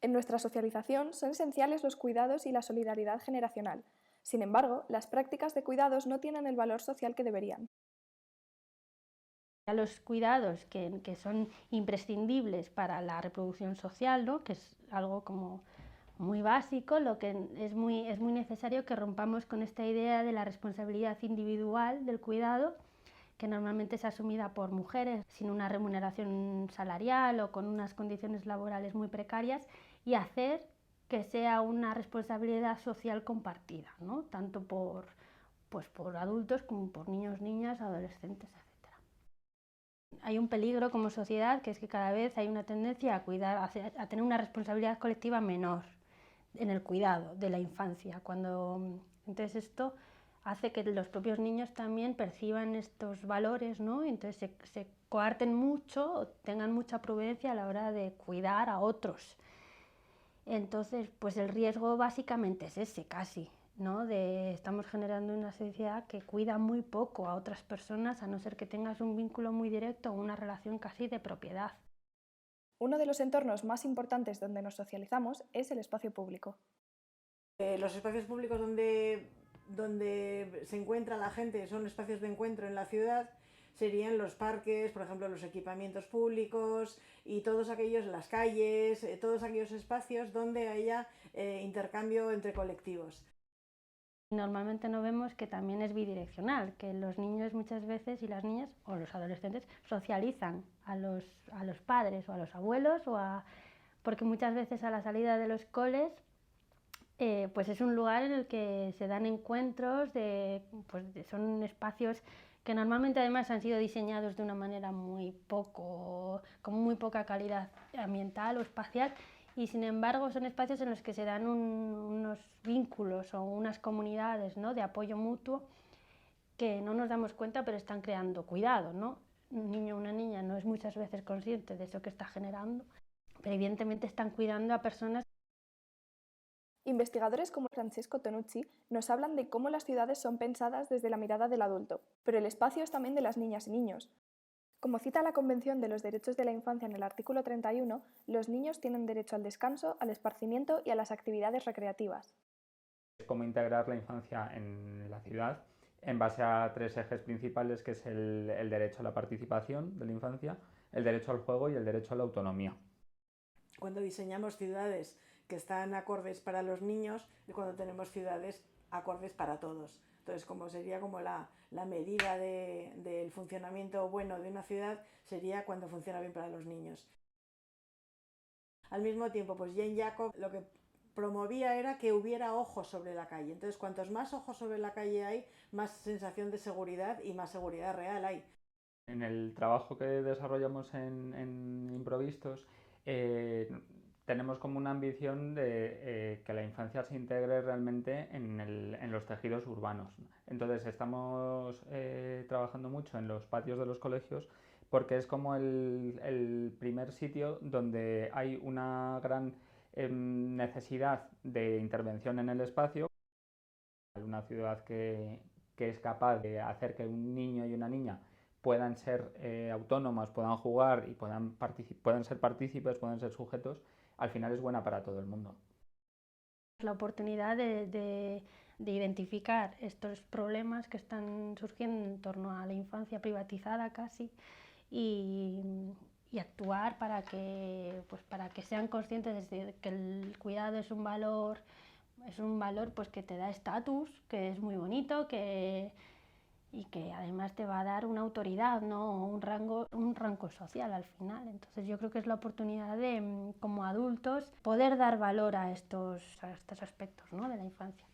En nuestra socialización son esenciales los cuidados y la solidaridad generacional. Sin embargo, las prácticas de cuidados no tienen el valor social que deberían. A los cuidados que son imprescindibles para la reproducción social, ¿no? Que es algo como muy básico, lo que es muy necesario que rompamos con esta idea de la responsabilidad individual del cuidado, que normalmente es asumida por mujeres sin una remuneración salarial o con unas condiciones laborales muy precarias, y hacer que sea una responsabilidad social compartida, ¿no? Tanto por adultos como por niños, niñas, adolescentes, etc. Hay un peligro como sociedad, que es que cada vez hay una tendencia a cuidar, a tener una responsabilidad colectiva menor en el cuidado de la infancia. Entonces esto hace que los propios niños también perciban estos valores, ¿no? Entonces se coarten mucho, tengan mucha prudencia a la hora de cuidar a otros. Entonces, pues el riesgo básicamente es ese, casi, ¿no? Estamos generando una sociedad que cuida muy poco a otras personas, a no ser que tengas un vínculo muy directo o una relación casi de propiedad. Uno de los entornos más importantes donde nos socializamos es el espacio público. Los espacios públicos donde se encuentra la gente son espacios de encuentro en la ciudad, serían los parques, por ejemplo, los equipamientos públicos y todos aquellos, las calles, todos aquellos espacios donde haya intercambio entre colectivos. Normalmente no vemos que también es bidireccional, que los niños muchas veces y las niñas o los adolescentes socializan a los padres o a los abuelos, porque muchas veces a la salida de los coles pues es un lugar en el que se dan encuentros, son espacios que normalmente además han sido diseñados de una manera con muy poca calidad ambiental o espacial, y sin embargo son espacios en los que se dan unos vínculos o unas comunidades, ¿no?, de apoyo mutuo, que no nos damos cuenta pero están creando cuidado, ¿no? Un niño o una niña no es muchas veces consciente de eso que está generando, pero evidentemente están cuidando a personas. Investigadores como Francesco Tonucci nos hablan de cómo las ciudades son pensadas desde la mirada del adulto, pero el espacio es también de las niñas y niños. Como cita la Convención de los Derechos de la Infancia en el artículo 31, los niños tienen derecho al descanso, al esparcimiento y a las actividades recreativas. Cómo integrar la infancia en la ciudad en base a tres ejes principales, que es el derecho a la participación de la infancia, el derecho al juego y el derecho a la autonomía. Cuando diseñamos ciudades que están acordes para los niños y cuando tenemos ciudades acordes para todos. Entonces, sería como la medida del funcionamiento bueno de una ciudad, sería cuando funciona bien para los niños. Al mismo tiempo, pues Jane Jacob lo que promovía era que hubiera ojos sobre la calle. Entonces, cuantos más ojos sobre la calle hay, más sensación de seguridad y más seguridad real hay. En el trabajo que desarrollamos en Improvistos, tenemos como una ambición de que la infancia se integre realmente en los tejidos urbanos. Entonces estamos trabajando mucho en los patios de los colegios, porque es como el primer sitio donde hay una gran necesidad de intervención en el espacio. Una ciudad que es capaz de hacer que un niño y una niña puedan ser autónomas, puedan jugar y puedan ser partícipes, puedan ser sujetos, al final es buena para todo el mundo. La oportunidad de identificar estos problemas que están surgiendo en torno a la infancia privatizada casi, y actuar para que sean conscientes de que el cuidado es un valor pues que te da estatus, que es muy bonito, y que además te va a dar una autoridad, ¿no?, un rango social al final. Entonces yo creo que es la oportunidad de, como adultos, poder dar valor a estos aspectos, ¿no?, de la infancia.